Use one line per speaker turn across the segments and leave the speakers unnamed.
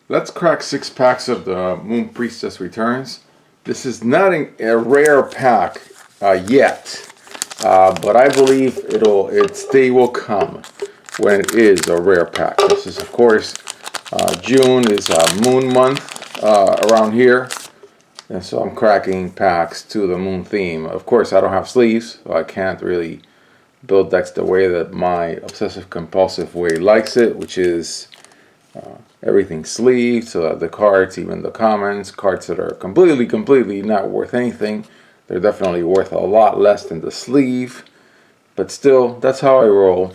Let's crack 6 packs of the Moon Priestess Returns. This is not a rare pack yet, but I believe its day will come when it is a rare pack. This is, of course, June is Moon month around here, and so I'm cracking packs to the Moon theme. Of course, I don't have sleeves, so I can't really build decks the way that my obsessive compulsive way likes it, which is everything sleeved, so that the cards, even the commons, cards that are completely not worth anything, they're definitely worth a lot less than the sleeve. But still, that's how I roll.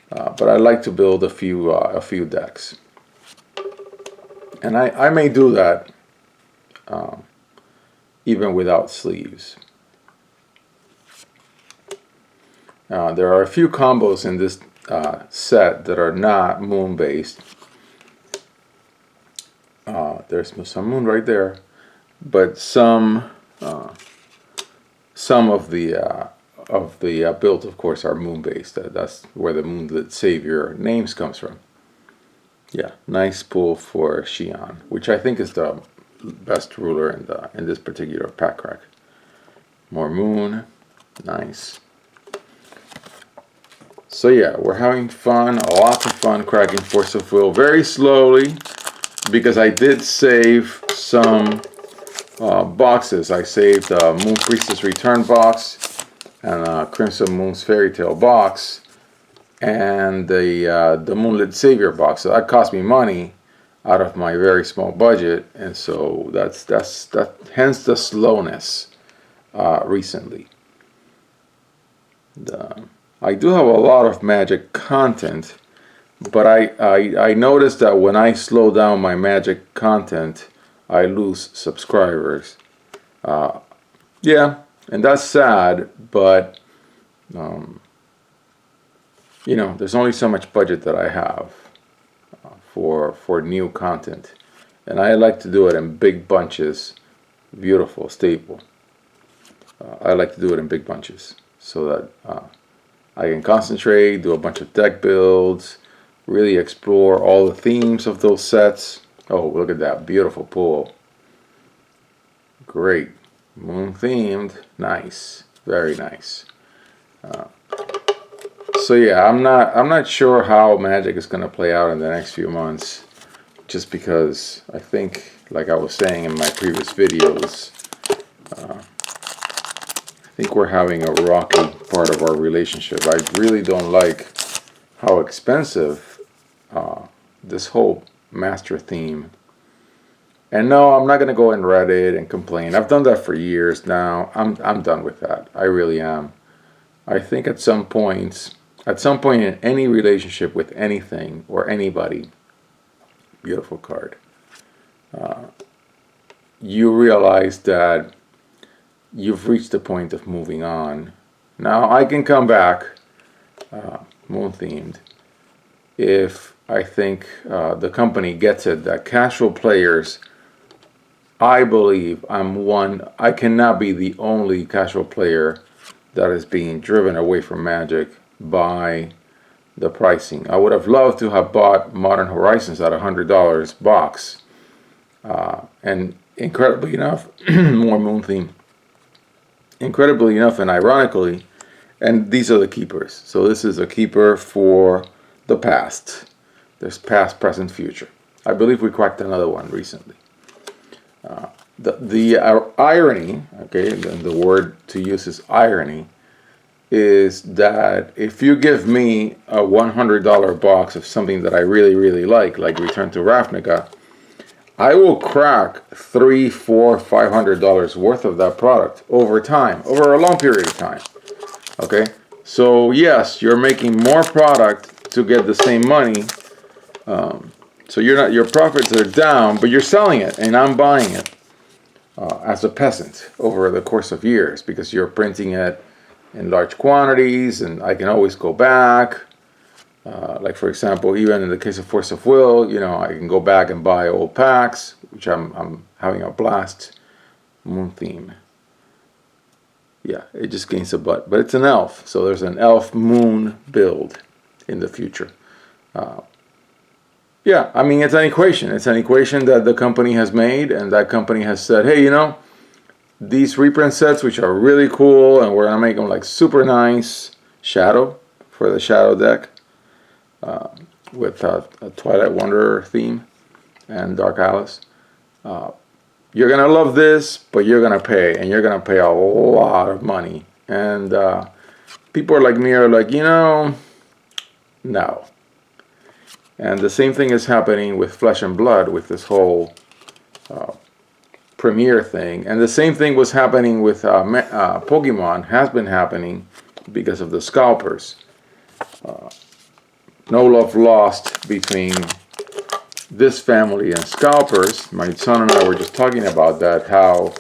But I like to build a few decks, and I may do that even without sleeves. There are a few combos in this set that are not moon based. There's some moon right there, but some of the builds, of course, are moon based. That's where the Moonlit Savior names comes from. Yeah, nice pull for Xi'an, which I think is the best ruler in this particular pack crack. More moon, nice. So yeah, we're having fun, lots of fun cracking Force of Will very slowly, because I did save some boxes. I saved Moon Priestess Return box and Crimson Moon's Fairy Tale box and the Moonlit Savior box. So that cost me money out of my very small budget, and so that's hence the slowness recently. I do have a lot of Magic content, but I noticed that when I slow down my Magic content, I lose subscribers. Yeah, and that's sad, but you know, there's only so much budget that I have for new content, and I like to do it in big bunches. Beautiful staple. I like to do it in big bunches so that I can concentrate, do a bunch of deck builds, really explore all the themes of those sets. Oh, look at that beautiful pull. Great. Moon themed. Nice. Very nice. So yeah, I'm not sure how Magic is going to play out in the next few months, just because I think, like I was saying in my previous videos, I think we're having a rocky part of our relationship. I really don't like how expensive this whole master theme. And no, I'm not gonna go in Reddit and complain. I've done that for years now. I'm done with that. I really am. I think at some point in any relationship with anything or anybody, beautiful card, you realize that you've reached the point of moving on. Now I can come back moon themed if I think the company gets it that casual players, I believe I cannot be the only casual player that is being driven away from Magic by the pricing. I would have loved to have bought Modern Horizons at $100 box, and incredibly enough, more moon theme. Incredibly enough, and ironically, and these are the keepers. So this is a keeper for the past. There's past, present, future. I believe we cracked another one recently. The irony, okay, the word to use is irony, is that if you give me a $100 box of something that I really like Return to Ravnica, I will crack $300, $400, $500 worth of that product over time, over a long period of time. Okay, so yes, you're making more product to get the same money. So your profits are down, but you're selling it, and I'm buying it as a peasant over the course of years, because you're printing it in large quantities, and I can always go back. Like for example, even in the case of Force of Will, you know, I can go back and buy old packs, which I'm having a blast. Moon theme. Yeah, it just gains a butt, but it's an elf, so there's an elf moon build in the future. Yeah, I mean, it's an equation. It's an equation that the company has made, and that company has said, hey, you know, these reprint sets, which are really cool, and we're gonna make them like super nice shadow for the shadow deck with a Twilight Wanderer theme and Dark Alice. You're gonna love this, but you're gonna pay, and you're gonna pay a lot of money. And people are like me are like, you know, no. And the same thing is happening with Flesh and Blood with this whole premiere thing. And the same thing was happening with Pokemon, has been happening because of the scalpers. No love lost between this family and scalpers. My son and I were just talking about that, how,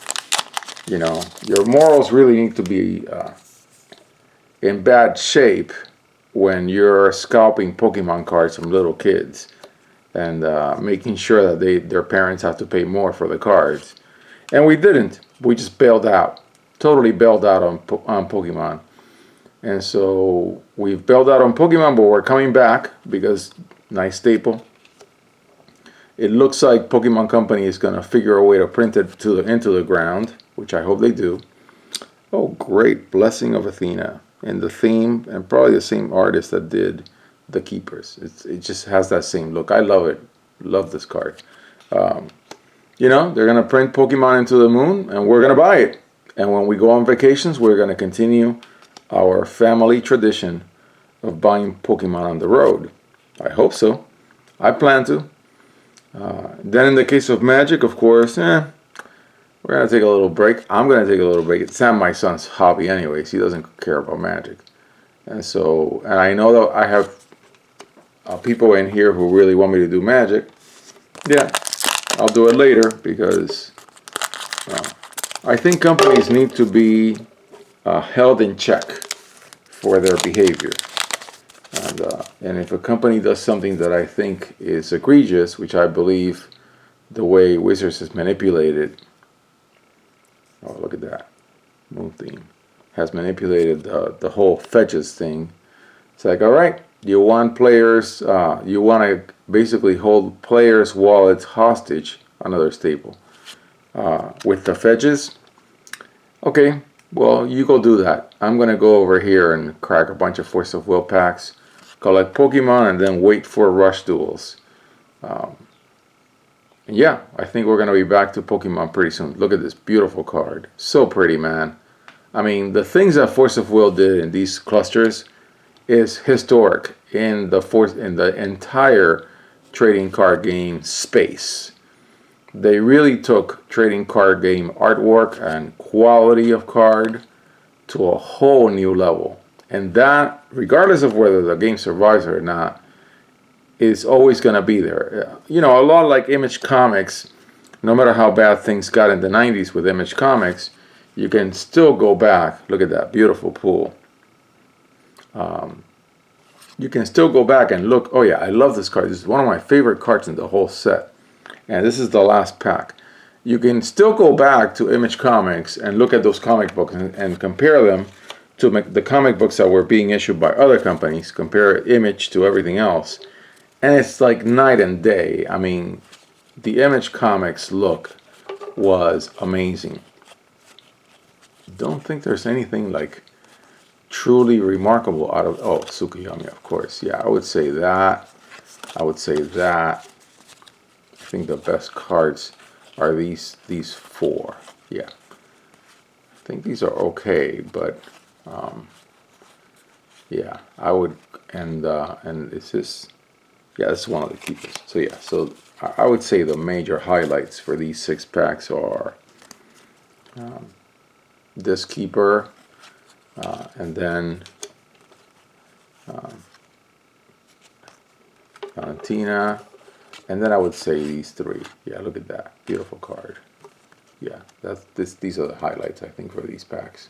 you know, your morals really need to be in bad shape when you're scalping Pokemon cards from little kids and making sure that their parents have to pay more for the cards. And we didn't. We just bailed out. Totally bailed out on Pokemon. And so we've bailed out on Pokemon, but we're coming back because nice staple. It looks like Pokemon Company is going to figure a way to print it into the ground, which I hope they do. Oh, great. Blessing of Athena. And the theme, and probably the same artist that did the Keepers. It just has that same look. I love it. Love this card. You know, they're going to print Pokemon into the moon, and we're going to buy it. And when we go on vacations, we're going to continue our family tradition of buying Pokemon on the road. I hope so. I plan to. Then in the case of Magic, of course, we're going to take a little break. I'm going to take a little break. It's not my son's hobby anyways. He doesn't care about Magic. And so, and I know that I have people in here who really want me to do Magic. Yeah, I'll do it later because I think companies need to be held in check for their behavior. And if a company does something that I think is egregious, which I believe the way Wizards is manipulated, oh, look at that. Moon theme. Has manipulated the whole fetches thing. It's like, all right, you want players, you want to basically hold players' wallets hostage, another staple, with the fetches. Okay, well, you go do that. I'm going to go over here and crack a bunch of Force of Will packs, collect Pokemon, and then wait for rush duels. Yeah, I think we're going to be back to Pokemon pretty soon. Look at this beautiful card. So pretty, man. I mean, the things that Force of Will did in these clusters is historic in the entire trading card game space. They really took trading card game artwork and quality of card to a whole new level. And that, regardless of whether the game survives or not, is always going to be there. You know, a lot like Image Comics, no matter how bad things got in the 90s with Image Comics, you can still go back. Look at that beautiful pool. You can still go back and look. Oh yeah, I love this card. This is one of my favorite cards in the whole set. And this is the last pack. You can still go back to Image Comics and look at those comic books and compare them to the comic books that were being issued by other companies. Compare Image to everything else. And it's like night and day. I mean, the Image Comics look was amazing. Don't think there's anything like truly remarkable out of, oh, Tsukiyami, of course. Yeah, I would say that. I think the best cards are these four. Yeah. I think these are okay, but yeah, I would, and is this, yeah, this is one of the keepers. So yeah, so I would say the major highlights for these 6 packs are this keeper, and then Valentina, and then I would say these 3. Yeah, look at that beautiful card. Yeah, these are the highlights I think for these packs.